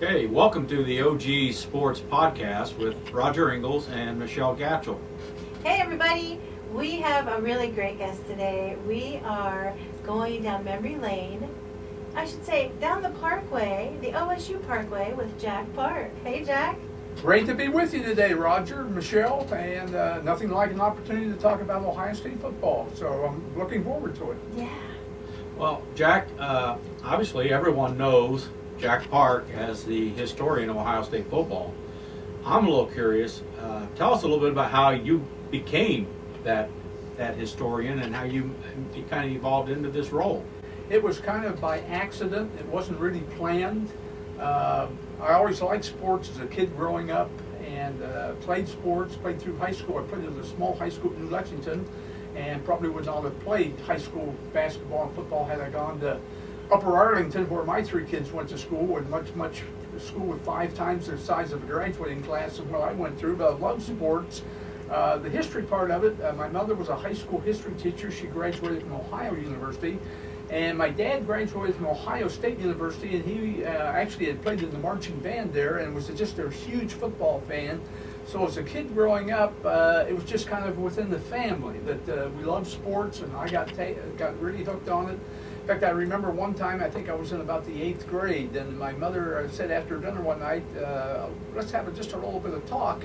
Okay, welcome to the OG Sports Podcast with Roger Ingalls and Michelle Gatchell. Hey everybody, we have a really great guest today. We are going down memory lane. I should say down the Parkway, the OSU Parkway with Jack Park. Hey Jack. Great to be with you today, Roger, Michelle, and nothing like an opportunity to talk about Ohio State football. So I'm looking forward to it. Yeah. Well, Jack, obviously everyone knows Jack Park as the historian of Ohio State football. I'm a little curious. Tell us a little bit about how you became that historian and how you kind of evolved into this role. It was kind of by accident. It wasn't really planned. I always liked sports as a kid growing up and played sports, played through high school. I played at a small high school in New Lexington and probably would not have played high school basketball and football had I gone to Upper Arlington, where my three kids went to school, and much school with 5 times the size of a graduating class of what I went through. But I love sports. The history part of it, my mother was a high school history teacher. She graduated from Ohio University. And my dad graduated from Ohio State University, and he actually had played in the marching band there and was just a huge football fan. So as a kid growing up, it was just kind of within the family that we loved sports, and I got really hooked on it. In fact, I remember one time, I think I was in about the 8th grade, and my mother said after dinner one night, let's have just a little bit of talk.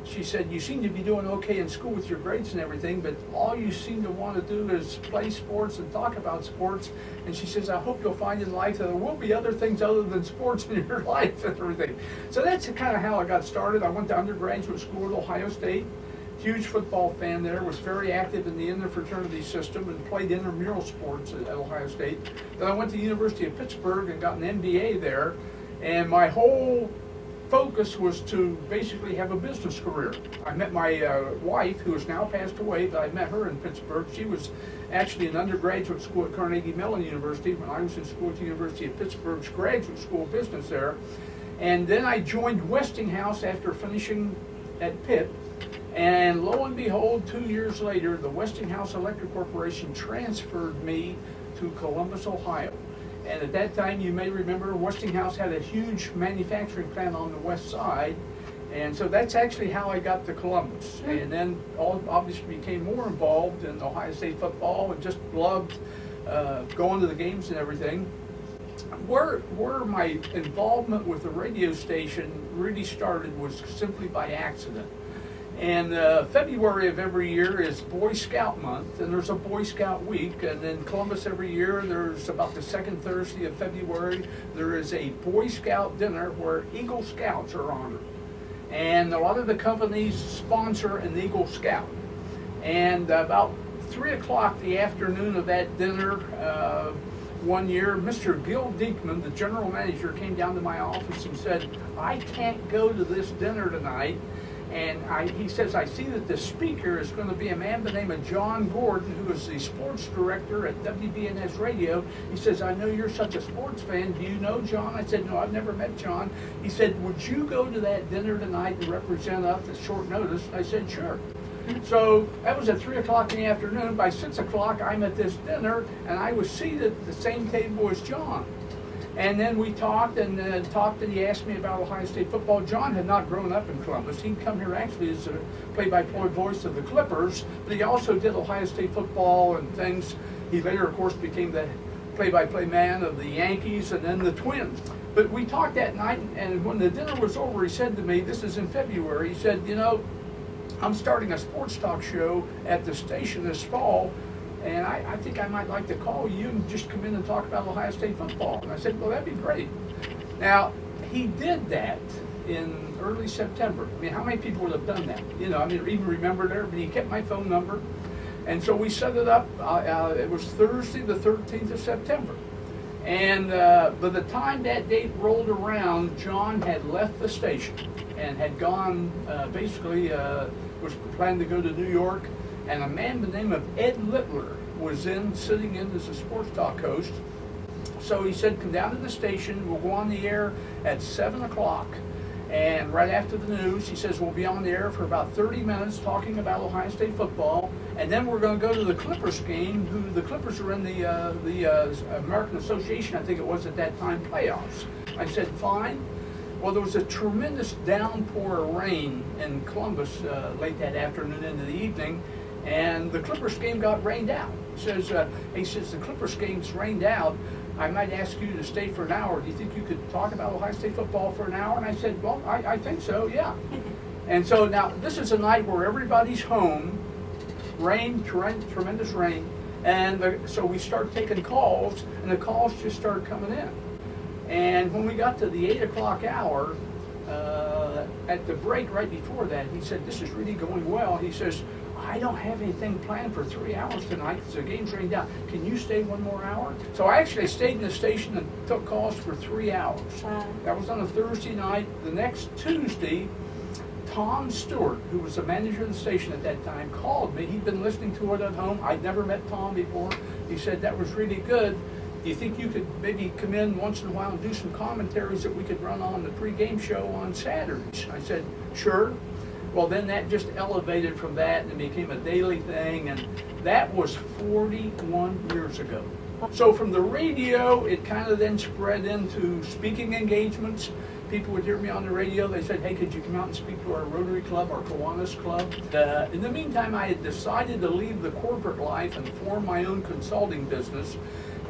She said, you seem to be doing okay in school with your grades and everything, but all you seem to want to do is play sports and talk about sports. And she says, I hope you'll find in life that there will be other things other than sports in your life and everything. So that's kind of how I got started. I went to undergraduate school at Ohio State. Huge football fan there, was very active in the interfraternity system and played intramural sports at Ohio State. Then I went to the University of Pittsburgh and got an MBA there. And my whole focus was to basically have a business career. I met my wife, who has now passed away, but I met her in Pittsburgh. She was actually in undergraduate school at Carnegie Mellon University when I was in school at the University of Pittsburgh's graduate school of business there. And then I joined Westinghouse after finishing at Pitt. And lo and behold, 2 years later, the Westinghouse Electric Corporation transferred me to Columbus, Ohio. And at that time, you may remember, Westinghouse had a huge manufacturing plant on the west side. And so that's actually how I got to Columbus. And then obviously became more involved in Ohio State football and just loved going to the games and everything. Where my involvement with the radio station really started was simply by accident. And February of every year is Boy Scout month, and there's a Boy Scout week. And in Columbus every year, there's about the second Thursday of February, there is a Boy Scout dinner where Eagle Scouts are honored. And a lot of the companies sponsor an Eagle Scout. And about 3 o'clock the afternoon of that dinner, one year, Mr. Gil Diekman, the general manager, came down to my office and said, I can't go to this dinner tonight. And he says, I see that the speaker is going to be a man by the name of John Gordon, who is the sports director at WBNS Radio. He says, I know you're such a sports fan. Do you know John? I said, no, I've never met John. He said, would you go to that dinner tonight and represent us at short notice? I said, sure. So that was at 3 o'clock in the afternoon. By 6 o'clock, I'm at this dinner, and I was seated at the same table as John. And then we talked, and he asked me about Ohio State football. John had not grown up in Columbus. He'd come here actually as a play-by-play voice of the Clippers, but he also did Ohio State football and things. He later, of course, became the play-by-play man of the Yankees and then the Twins. But we talked that night, and when the dinner was over, he said to me, this is in February, he said, you know, I'm starting a sports talk show at the station this fall, and I think I might like to call you and just come in and talk about Ohio State football. And I said, well, that'd be great. Now, he did that in early September. I mean, how many people would have done that? You know, I mean, even remembered it, but he kept my phone number. And so we set it up. It was Thursday, the 13th of September. And by the time that date rolled around, John had left the station and had gone, was planning to go to New York. And a man by the name of Ed Littler was sitting in as a sports talk host. So he said, come down to the station. We'll go on the air at 7 o'clock. And right after the news, he says, we'll be on the air for about 30 minutes talking about Ohio State football. And then we're going to go to the Clippers game, who the Clippers are in the American Association, I think it was at that time, playoffs. I said, fine. Well, there was a tremendous downpour of rain in Columbus late that afternoon into the evening, and the Clippers game got rained out. He says, the Clippers game's rained out. I might ask you to stay for an hour. Do you think you could talk about Ohio State football for an hour? And I said, well, I think so, yeah. And so now this is a night where everybody's home, rain, tremendous rain, and so we start taking calls, and the calls just started coming in. And when we got to the 8 o'clock hour, at the break right before that, he said, this is really going well. He says, I don't have anything planned for 3 hours tonight because the game's rained out. Can you stay 1 more hour? So I actually stayed in the station and took calls for 3 hours. That was on a Thursday night. The next Tuesday, Tom Stewart, who was the manager of the station at that time, called me. He'd been listening to it at home. I'd never met Tom before. He said, that was really good. Do you think you could maybe come in once in a while and do some commentaries that we could run on the pregame show on Saturdays? I said, sure. Well, then that just elevated from that and it became a daily thing, and that was 41 years ago. So from the radio, it kind of then spread into speaking engagements. People would hear me on the radio. They said, hey, could you come out and speak to our Rotary Club, our Kiwanis Club? In the meantime, I had decided to leave the corporate life and form my own consulting business.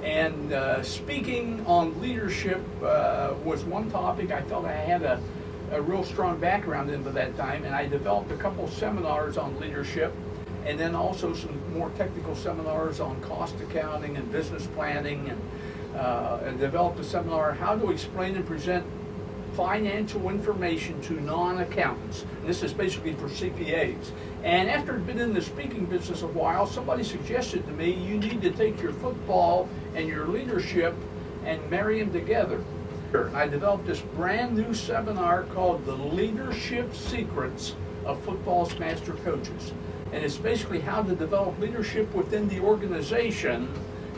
And speaking on leadership was one topic I felt I had a real strong background in by that time, and I developed a couple seminars on leadership, and then also some more technical seminars on cost accounting and business planning, and developed a seminar on how to explain and present financial information to non-accountants. And this is basically for CPAs. And after I'd been in the speaking business a while, somebody suggested to me, you need to take your football and your leadership and marry them together. I developed this brand new seminar called The Leadership Secrets of Football's Master Coaches. And it's basically how to develop leadership within the organization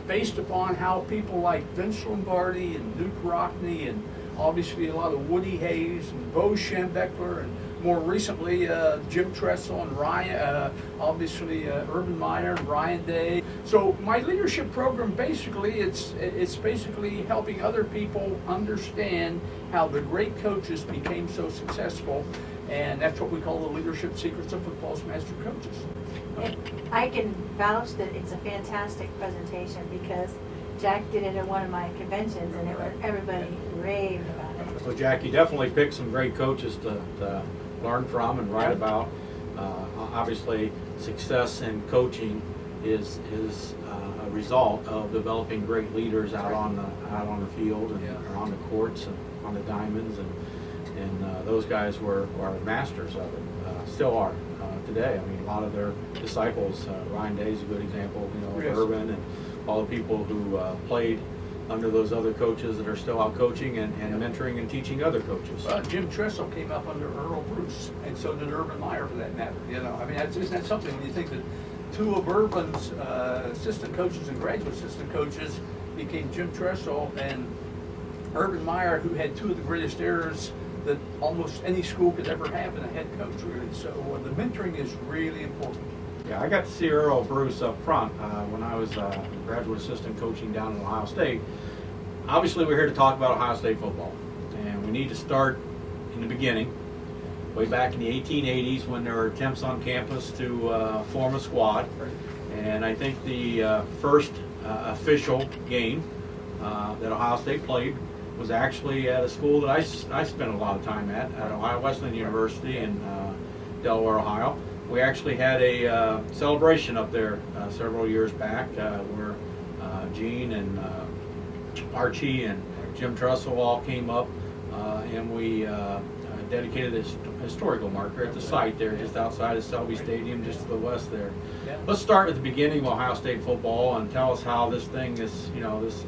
based upon how people like Vince Lombardi and Luke Rockney and obviously a lot of Woody Hayes and Bo Schembechler and more recently Jim Tressel and Ryan, obviously Urban Meyer and Ryan Day. So my leadership program basically, it's basically helping other people understand how the great coaches became so successful, and that's what we call the Leadership Secrets of Football's Master Coaches. I can vouch that it's a fantastic presentation because Jack did it at one of my conventions and everybody raved about it. So Jack, you definitely picked some great coaches to learn from and write about. Obviously, success in coaching is a result of developing great leaders out on the field and or on the courts and on the diamonds, and those guys were masters of it. Still are today. I mean, a lot of their disciples. Ryan Day is a good example. Yes. Urban and all the people who played under those other coaches that are still out coaching and mentoring and teaching other coaches. Jim Tressel came up under Earl Bruce, and so did Urban Meyer for that matter. I mean, isn't that something when you think that two of Urban's assistant coaches and graduate assistant coaches became Jim Tressel and Urban Meyer, who had two of the greatest errors that almost any school could ever have in a head coach, really. So the mentoring is really important. Yeah, I got to see Earl Bruce up front when I was graduate assistant coaching down at Ohio State. Obviously, we're here to talk about Ohio State football, and we need to start in the beginning, way back in the 1880s when there were attempts on campus to form a squad. And I think the first official game that Ohio State played was actually at a school that I spent a lot of time at Ohio Wesleyan University in Delaware, Ohio. We actually had a celebration up there several years back where Gene and Archie and Jim Tressel all came up and we dedicated a historical marker at the site there just outside of Selby Stadium, just to the west there. Yeah. Let's start at the beginning of Ohio State football and tell us how this thing is, this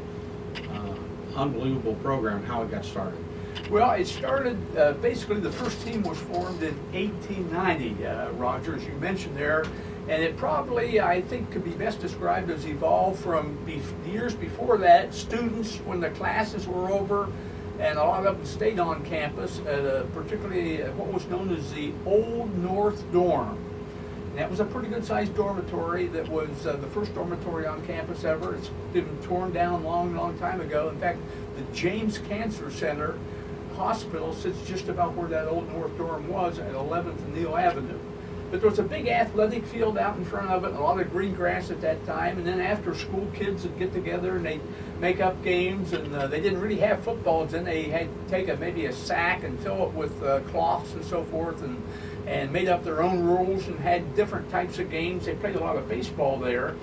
unbelievable program, how it got started. Well, it started, basically the first team was formed in 1890, Roger, as you mentioned there, and it probably, I think, could be best described as evolved from years before that. Students, when the classes were over, and a lot of them stayed on campus, particularly at what was known as the Old North Dorm. And that was a pretty good-sized dormitory that was the first dormitory on campus ever. It's been torn down a long, long time ago. In fact, the James Cancer Center hospital sits just about where that old North Dorm was at 11th and Neal Avenue. But there was a big athletic field out in front of it, and a lot of green grass at that time. And then after school, kids would get together and they'd make up games. And they didn't really have footballs. Then they had to take maybe a sack and fill it with cloths and so forth, and made up their own rules and had different types of games. They played a lot of baseball there.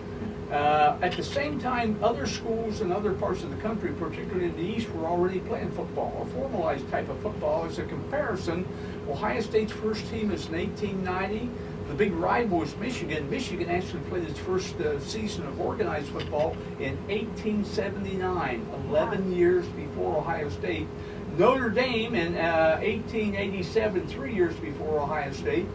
At the same time, other schools in other parts of the country, particularly in the East, were already playing football, a formalized type of football. As a comparison, Ohio State's first team is in 1890. The big rival was Michigan. Michigan actually played its first season of organized football in 1879, 11 years before Ohio State. Notre Dame in 1887, 3 years before Ohio State.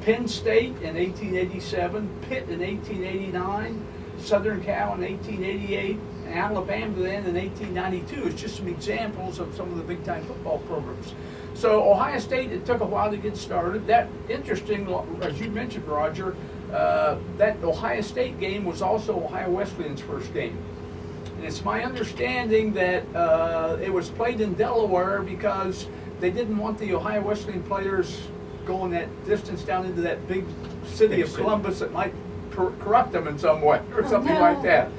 Penn State in 1887, Pitt in 1889, Southern Cal in 1888, and Alabama then in 1892. It's just some examples of some of the big-time football programs. So Ohio State, it took a while to get started. That interesting, as you mentioned, Roger, that Ohio State game was also Ohio Wesleyan's first game. And it's my understanding that it was played in Delaware because they didn't want the Ohio Wesleyan players going that distance down into that big city of Columbus that might corrupt them in some way or something like that.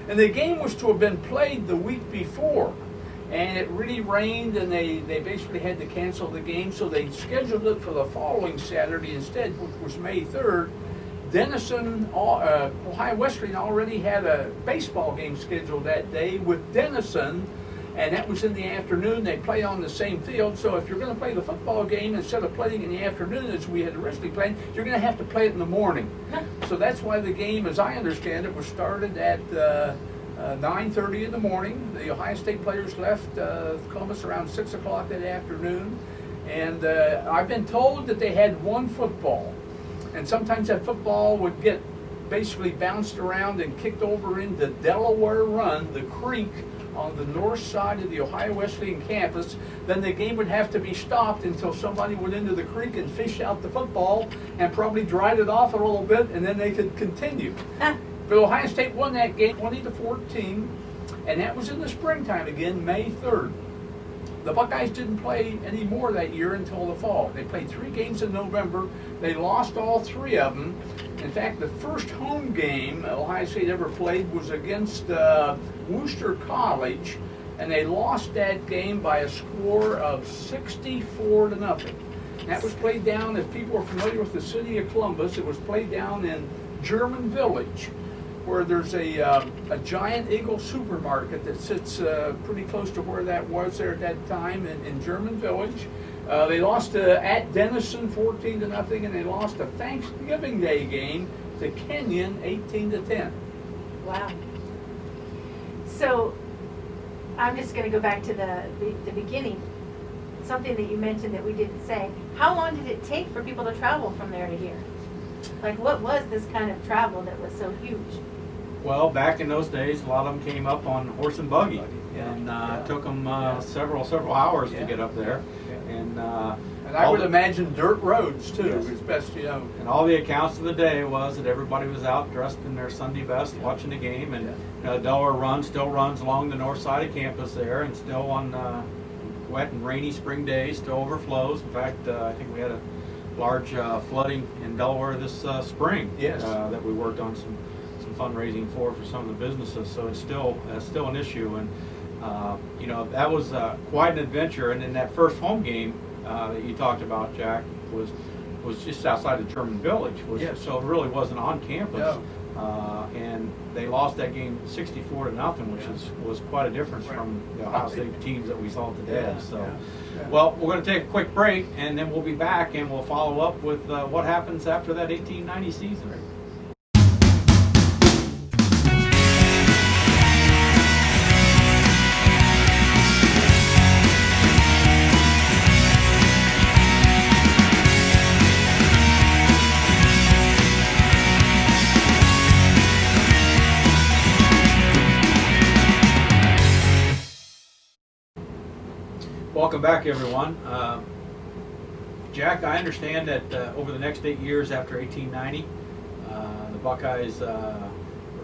And the game was to have been played the week before. And it really rained, and they basically had to cancel the game, so they scheduled it for the following Saturday instead, which was May 3rd. Denison, Ohio Wesleyan already had a baseball game scheduled that day with Denison, and that was in the afternoon. They play on the same field, so if you're going to play the football game, instead of playing in the afternoon as we had originally planned, you're going to have to play it in the morning. So that's why the game, as I understand it, was started at 9:30 in the morning. The Ohio State players left Columbus around 6 o'clock that afternoon, and I've been told that they had one football, and sometimes that football would get basically bounced around and kicked over into Delaware Run, the creek on the north side of the Ohio Wesleyan campus. Then the game would have to be stopped until somebody went into the creek and fished out the football and probably dried it off a little bit, and then they could continue. But Ohio State won that game 20-14, and that was in the springtime again, May 3rd. The Buckeyes didn't play any more that year until the fall. They played 3 games in November. They lost all 3 of them. In fact, the first home game Ohio State ever played was against Worcester College, and they lost that game by a score of 64-0. That was played down, if people are familiar with the city of Columbus, it was played down in German Village, where there's a giant Eagle supermarket that sits pretty close to where that was there at that time in German Village. They lost at Denison 14-0, and they lost a Thanksgiving Day game to Kenyon 18-10. Wow. So I'm just going to go back to the beginning. Something that you mentioned that we didn't say. How long did it take for people to travel from there to here? Like, what was this kind of travel that was so huge? Well, back in those days, a lot of them came up on horse and buggy, and it took them several hours to get up there. And I would imagine dirt roads too, as best you know. And all the accounts of the day was that everybody was out dressed in their Sunday best watching the game, and Delaware Run still runs along the north side of campus there, and still on wet and rainy spring days still overflows. In fact, I think we had a large flooding in Delaware this spring that we worked on some fundraising for some of the businesses. So it's still an issue, and that was quite an adventure. And in that first home game that you talked about, Jack, was just outside of German Village. So it really wasn't on campus. No. And they lost that game 64-0, which was quite a difference from the Ohio State teams that we saw today. Well, we're going to take a quick break, and then we'll be back, and we'll follow up with what happens after that 1890 season. Welcome back, everyone. Jack, I understand that over the next 8 years after 1890, the Buckeyes were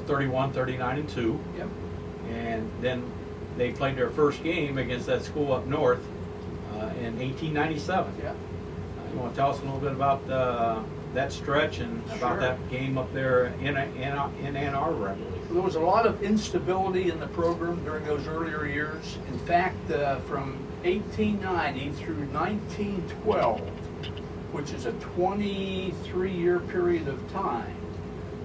31-39-2. Yep. And then they played their first game against that school up north, in 1897. Yeah. You want to tell us a little bit about that stretch and about Sure. that game up there in Ann Arbor, I believe. There was a lot of instability in the program during those earlier years. In fact, from 1890 through 1912, which is a 23-year period of time,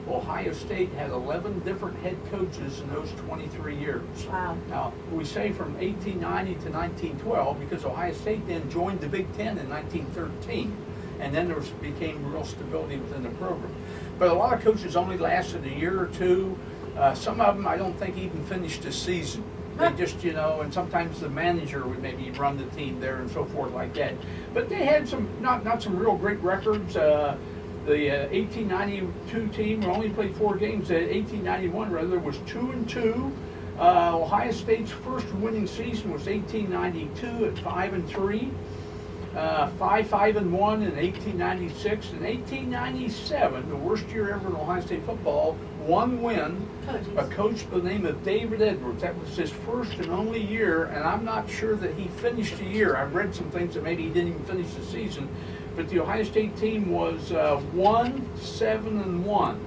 Ohio State had 11 different head coaches in those 23 years. Wow. Now, we say from 1890 to 1912 because Ohio State then joined the Big Ten in 1913, and then there became real stability within the program. But a lot of coaches only lasted a year or two. Some of them I don't think even finished the season. They just, and sometimes the manager would maybe run the team there and so forth like that. But they had some, not some real great records. The 1892 team only played 4 games. The 1891 rather was 2-2. Ohio State's first winning season was 1892 at 5-3. 5-5-1 in 1896. In 1897, the worst year ever in Ohio State football, 1 win. A coach by the name of David Edwards. That was his first and only year, and I'm not sure that he finished the year. I've read some things that maybe he didn't even finish the season. But the Ohio State team was 1-7-1.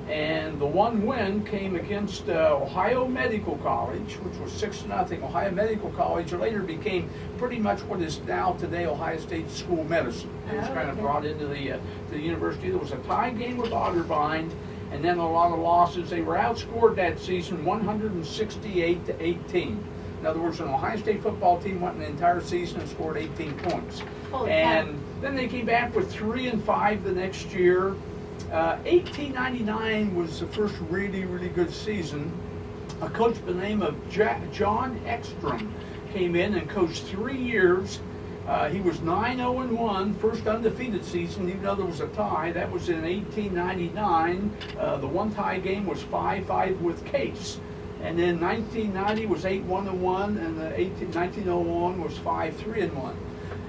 And the 1 win came against Ohio Medical College, which was 6-0. Ohio Medical College later became pretty much what is now today Ohio State School of Medicine. It was kind of brought into the university. There was a tie game with Otterbein, and then a lot of losses. They were outscored that season 168-18. In other words, an Ohio State football team went an entire season and scored 18 points. And then they came back with 3-5 the next year. 1899 was the first really, really good season. A coach by the name of John Ekstrom came in and coached 3 years. He was 9-0-1, first undefeated season, even though there was a tie. That was in 1899. The one tie game was 5-5 with Case. And then 1990 was 8-1-1, and 1901 was 5-3-1.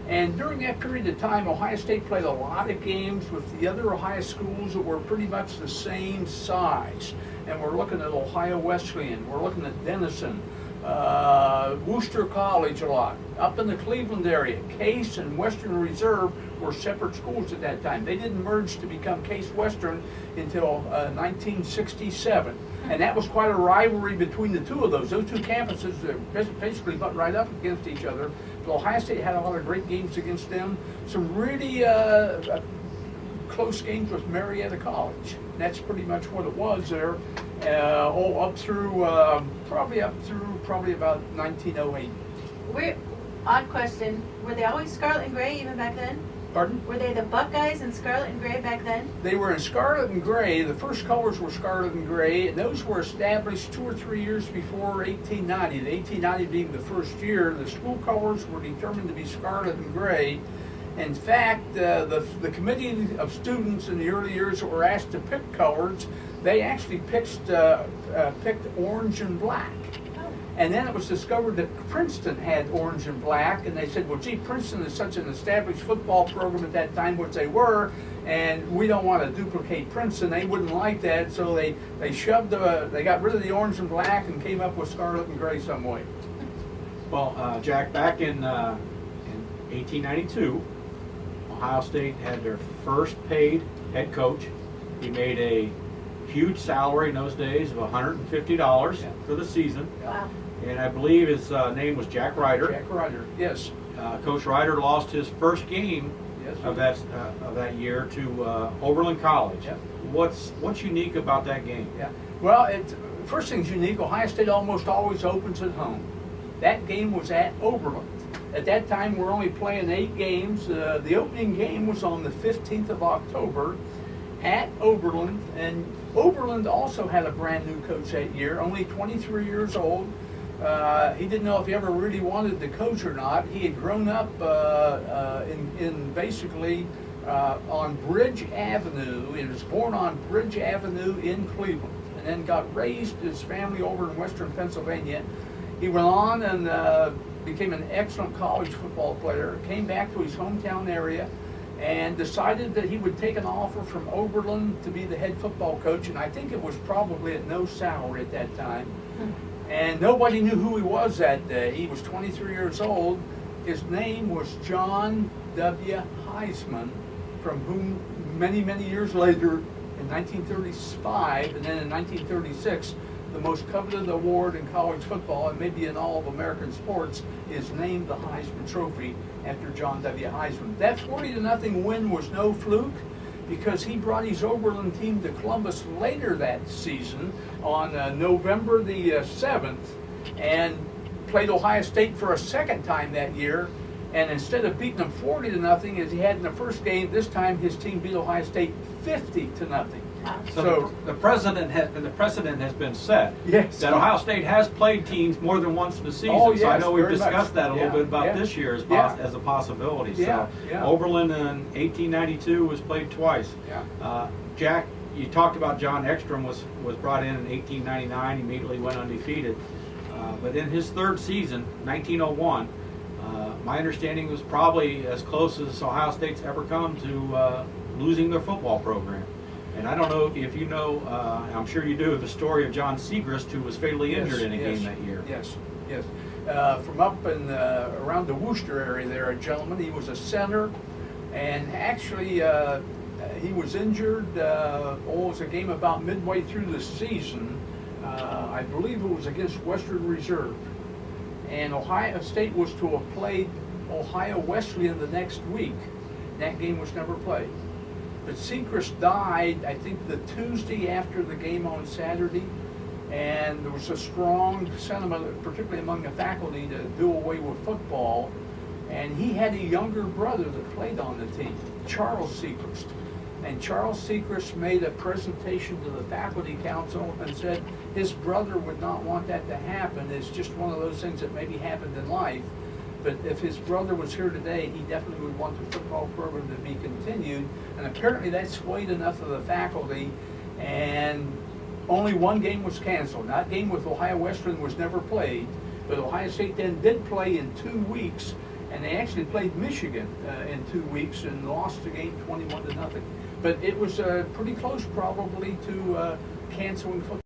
And during that period of time, Ohio State played a lot of games with the other Ohio schools that were pretty much the same size. And we're looking at Ohio Wesleyan, we're looking at Denison, Worcester College a lot. Up in the Cleveland area, Case and Western Reserve were separate schools at that time. They didn't merge to become Case Western until 1967. And that was quite a rivalry between the two of those. Those two campuses basically butt right up against each other. But Ohio State had a lot of great games against them. Some really close games with Marietta College. And that's pretty much what it was there. Up through probably about 1908. Odd question. Were they always scarlet and gray even back then? Pardon? Were they the Buckeyes in scarlet and gray back then? They were in scarlet and gray. The first colors were scarlet and gray, and those were established 2 or 3 years before 1890. The 1890 being the first year, the school colors were determined to be scarlet and gray. In fact, the committee of students in the early years that were asked to pick colors, they actually picked orange and black. And then it was discovered that Princeton had orange and black, and they said, well, gee, Princeton is such an established football program at that time, which they were, and we don't want to duplicate Princeton. They wouldn't like that, so they got rid of the orange and black and came up with scarlet and gray some way. Well, Jack, back in 1892, Ohio State had their first paid head coach. He made a huge salary in those days of $150 for the season. Wow. And I believe his name was Jack Ryder. Jack Ryder, yes. Coach Ryder lost his first game of that year to Oberlin College. Yep. What's unique about that game? Yeah. Well, first thing's unique. Ohio State almost always opens at home. That game was at Oberlin. At that time, we're only playing 8 games. The opening game was on the 15th of October at Oberlin, and Oberlin also had a brand new coach that year, only 23 years old. He didn't know if he ever really wanted to coach or not. He had grown up in basically on Bridge Avenue. He was born on Bridge Avenue in Cleveland, and then got raised his family over in western Pennsylvania. He went on and became an excellent college football player, came back to his hometown area, and decided that he would take an offer from Oberlin to be the head football coach, and I think it was probably at no salary at that time. And nobody knew who he was that day. He was 23 years old, His name was John W. Heisman, from whom many, many years later, in 1935 and then in 1936, the most coveted award in college football and maybe in all of American sports is named the Heisman Trophy after John W. Heisman. That 40-0 win was no fluke, because he brought his Oberlin team to Columbus later that season on November the 7th and played Ohio State for a second time that year. And instead of beating them 40-0 as he had in the first game, this time his team beat Ohio State 50-0. So the precedent has been set. Yes. That Ohio State has played teams more than once in the season. Oh, so I yes, know we've very discussed much. that a little bit about Yeah. this year as, Yeah. as a possibility. Yeah, So yeah. Oberlin in 1892 was played twice. Yeah. Jack, you talked about John Ekstrom was brought in 1899, immediately went undefeated. But in his third season, 1901, my understanding was probably as close as Ohio State's ever come to losing their football program. And I don't know if you know, I'm sure you do, the story of John Segrist, who was fatally injured in a game that year. Yes, yes. From up in around the Worcester area there, a gentleman, he was a center, and actually he was injured, it was a game about midway through the season. I believe it was against Western Reserve. And Ohio State was to have played Ohio Wesleyan the next week. That game was never played. But Segrist died, I think, the Tuesday after the game on Saturday, and there was a strong sentiment, particularly among the faculty, to do away with football. And he had a younger brother that played on the team, Charles Segrist. And Charles Segrist made a presentation to the faculty council and said his brother would not want that to happen. It's just one of those things that maybe happened in life. But if his brother was here today, he definitely would want the football program to be continued. And apparently that swayed enough of the faculty, and only one game was canceled. That game with Ohio Western was never played, but Ohio State then did play in 2 weeks, and they actually played Michigan in 2 weeks and lost the game 21-0. But it was pretty close probably to canceling football.